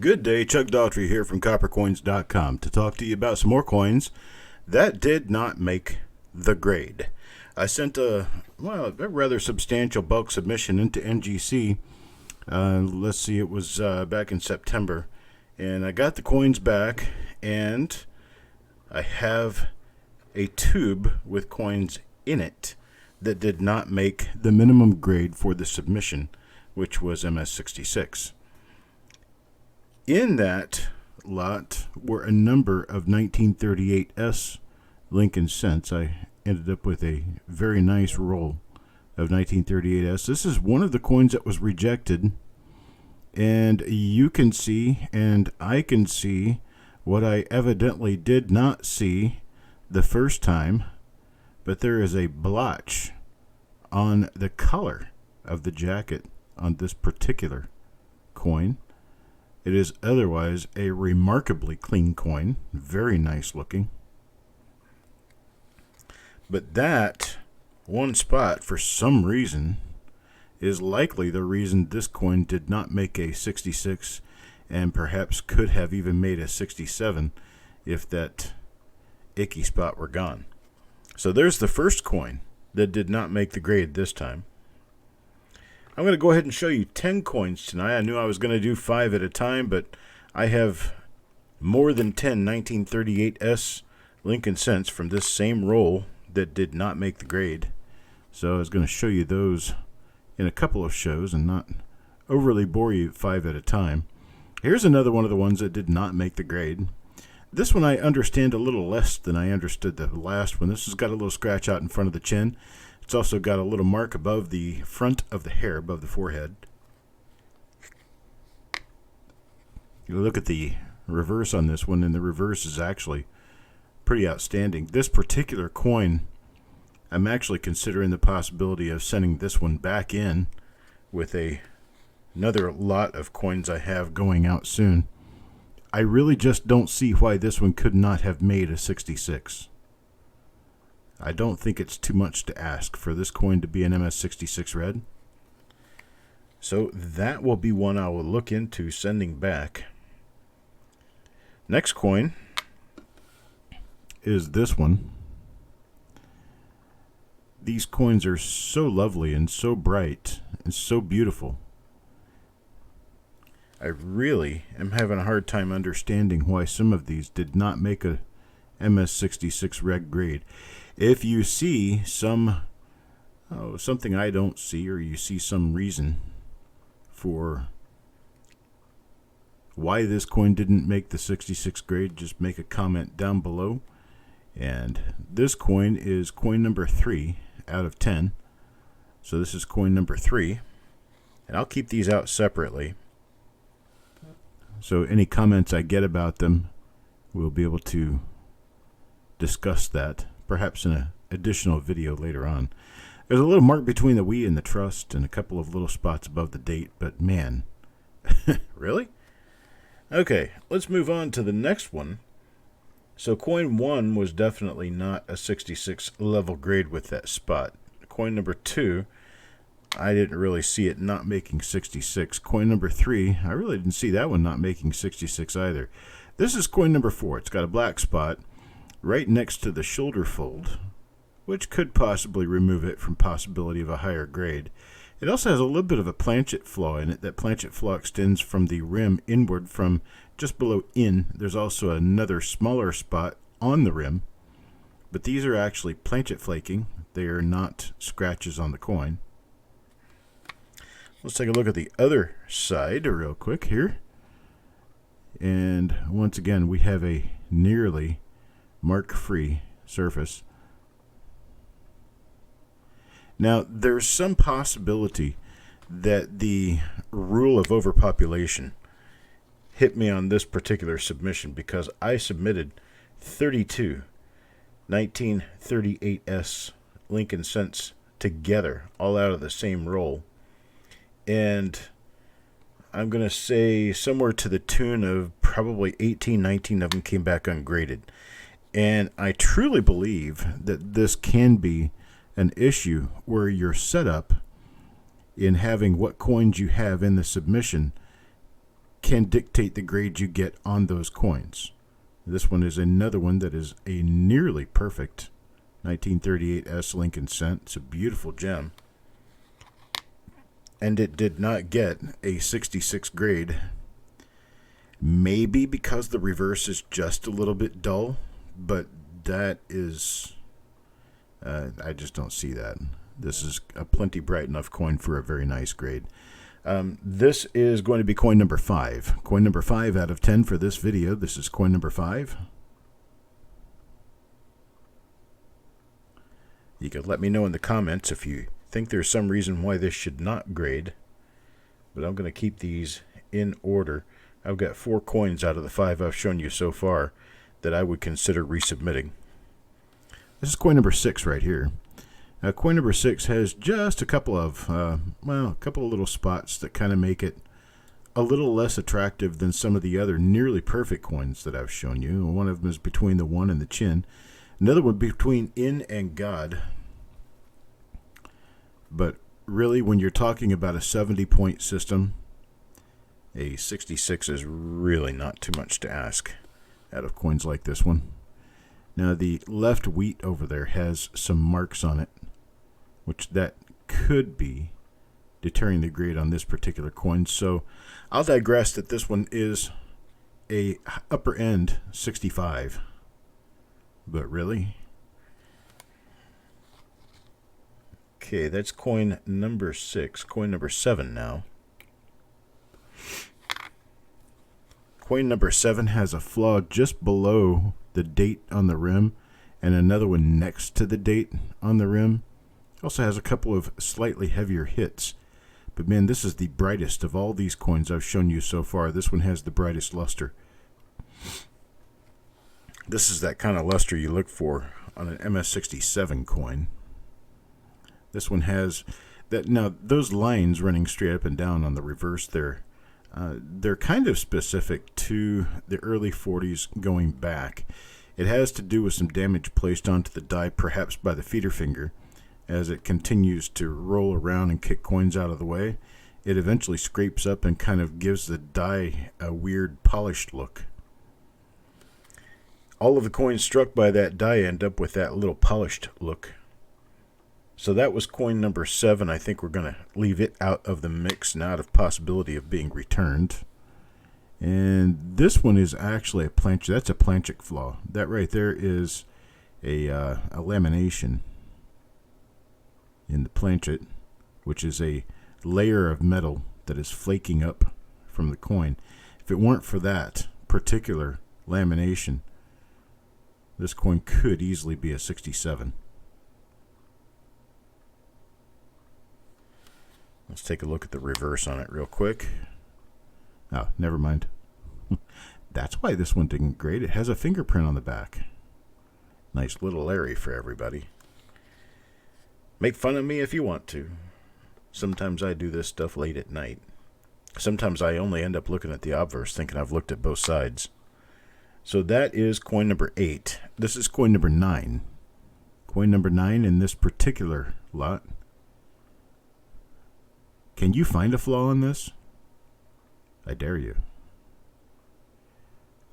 Good day, Chuck Daughtry here from CopperCoins.com to talk to you about some more coins that did not make the grade. I sent a rather substantial bulk submission into NGC. It was back in September, and I got the coins back, and I have a tube with coins in it that did not make the minimum grade for the submission, which was MS66. In that lot were a number of 1938S Lincoln cents. I ended up with a very nice roll of 1938S. This is one of the coins that was rejected, and you can see, and I can see, what I evidently did not see the first time, but there is a blotch on the color of the jacket on this particular coin. It is otherwise a remarkably clean coin, very nice looking. But that one spot, for some reason, is likely the reason this coin did not make a 66 and perhaps could have even made a 67 if that icky spot were gone. So there's the first coin that did not make the grade this time. I'm going to go ahead and show you 10 coins tonight. I knew I was going to do 5 at a time, but I have more than 10 1938S Lincoln cents from this same roll that did not make the grade. So I was going to show you those in a couple of shows and not overly bore you 5 at a time. Here's another one of the ones that did not make the grade. This one I understand a little less than I understood the last one. This has got a little scratch out in front of the chin. It's also got a little mark above the front of the hair, above the forehead. You look at the reverse on this one, and the reverse is actually pretty outstanding. This particular coin, I'm actually considering the possibility of sending this one back in with another lot of coins I have going out soon. I really just don't see why this one could not have made a 66. I don't think it's too much to ask for this coin to be an MS66 red. So that will be one I will look into sending back. Next coin is this one. These coins are so lovely and so bright and so beautiful. I really am having a hard time understanding why some of these did not make a MS66 red grade. If you see something I don't see, or you see some reason for why this coin didn't make the 66 grade, just make a comment down below. And this coin is coin number 3 out of 10. So this is coin number 3. And I'll keep these out separately. So any comments I get about them, we'll be able to discuss that, perhaps in an additional video later on. There's a little mark between the we and the trust and a couple of little spots above the date, but man, really? Okay, let's move on to the next one. So coin 1 was definitely not a 66 level grade with that spot. Coin number 2, I didn't really see it not making 66. Coin number 3, I really didn't see that one not making 66 either. This is coin number 4. It's got a black spot right next to the shoulder fold, which could possibly remove it from possibility of a higher grade. It also has a little bit of a planchet flaw in it. That planchet flaw extends from the rim inward from just below in. There's also another smaller spot on the rim, but these are actually planchet flaking. They are not scratches on the coin. Let's take a look at the other side real quick here. And once again, we have a nearly mark-free surface. Now, there's some possibility that the rule of overpopulation hit me on this particular submission, because I submitted 32 1938S Lincoln cents together, all out of the same roll. And I'm going to say somewhere to the tune of probably 18, 19 of them came back ungraded. And I truly believe that this can be an issue where your setup in having what coins you have in the submission can dictate the grade you get on those coins. This one is another one that is a nearly perfect 1938 S Lincoln cent. It's a beautiful gem. And it did not get a 66 grade. Maybe because the reverse is just a little bit dull, but that is, I just don't see that. This is a plenty bright enough coin for a very nice grade. This is going to be coin number 5. Coin number 5 out of 10 for this video. This is coin number 5. You can let me know in the comments if you think there's some reason why this should not grade. But I'm going to keep these in order. I've got 4 coins out of the 5 I've shown you so far that I would consider resubmitting. This is coin number 6 right here. Coin number 6 has just a couple of, little spots that kind of make it a little less attractive than some of the other nearly perfect coins that I've shown you. One of them is between the 1 and the chin. Another one between in and God. But really, when you're talking about a 70-point system, a 66 is really not too much to ask out of coins like this one. Now, the left wheat over there has some marks on it, which that could be deterring the grade on this particular coin. So I'll digress that this one is a upper end 65. But really? Okay, that's coin number 6. Coin number 7 now. Coin number 7 has a flaw just below the date on the rim and another one next to the date on the rim. Also has a couple of slightly heavier hits. But man, this is the brightest of all these coins I've shown you so far. This one has the brightest luster. This is that kind of luster you look for on an MS-67 coin. This one has that. Now, those lines running straight up and down on the reverse, they're kind of specific to the early 40s going back. It has to do with some damage placed onto the die, perhaps by the feeder finger. As it continues to roll around and kick coins out of the way, it eventually scrapes up and kind of gives the die a weird polished look. All of the coins struck by that die end up with that little polished look. So that was coin number 7. I think we're going to leave it out of the mix and out of possibility of being returned. And this one is actually a planch. That's a Planchik flaw. That right there is a lamination in the planchet, which is a layer of metal that is flaking up from the coin. If it weren't for that particular lamination, this coin could easily be a 67. Let's take a look at the reverse on it real quick. Oh, never mind. That's why this one didn't grade. It has a fingerprint on the back. Nice little Larry for everybody. Make fun of me if you want to. Sometimes I do this stuff late at night. Sometimes I only end up looking at the obverse thinking I've looked at both sides. So that is coin number 8. This is coin number 9. Coin number 9 in this particular lot. Can you find a flaw in this? I dare you.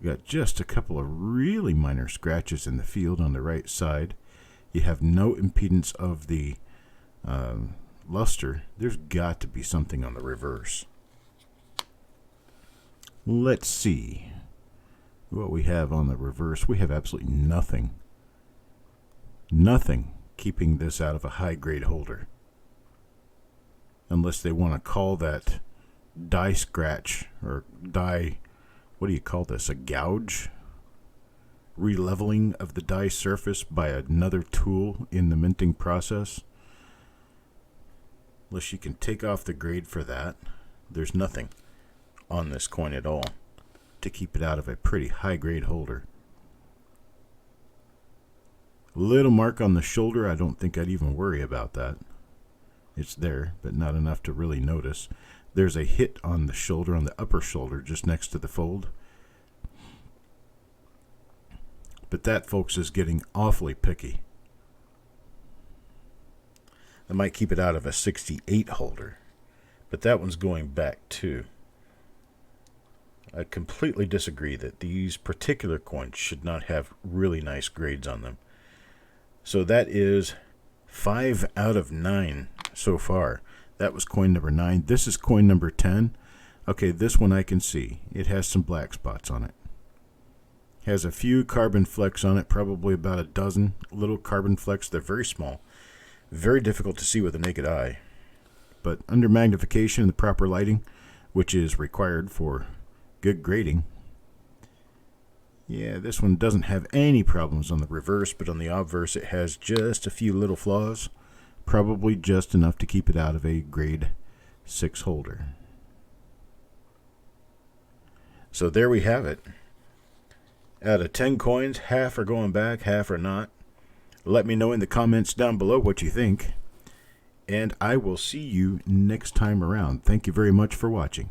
You got just a couple of really minor scratches in the field on the right side. You have no impedance of the luster. There's got to be something on the reverse. Let's see what we have on the reverse. We have absolutely nothing. Nothing keeping this out of a high-grade holder. Unless they want to call that die scratch or die, what do you call this, a gouge? Releveling of the die surface by another tool in the minting process. Unless you can take off the grade for that, there's nothing on this coin at all to keep it out of a pretty high-grade holder. Little mark on the shoulder, I don't think I'd even worry about that. It's there, but not enough to really notice. There's a hit on the shoulder, on the upper shoulder, just next to the fold. But that, folks, is getting awfully picky. I might keep it out of a 68 holder, but that one's going back too. I completely disagree that these particular coins should not have really nice grades on them. So that is 5 out of 9 so far. That was coin number 9. This is coin number 10. Okay, this one I can see. It has some black spots on it. Has a few carbon flecks on it, probably about a dozen little carbon flecks. They're very small. Very difficult to see with the naked eye. But under magnification and the proper lighting, which is required for good grading, yeah, this one doesn't have any problems on the reverse, but on the obverse it has just a few little flaws. Probably just enough to keep it out of a grade 6 holder. So there we have it. Out of 10 coins, half are going back, half are not. Let me know in the comments down below what you think. And I will see you next time around. Thank you very much for watching.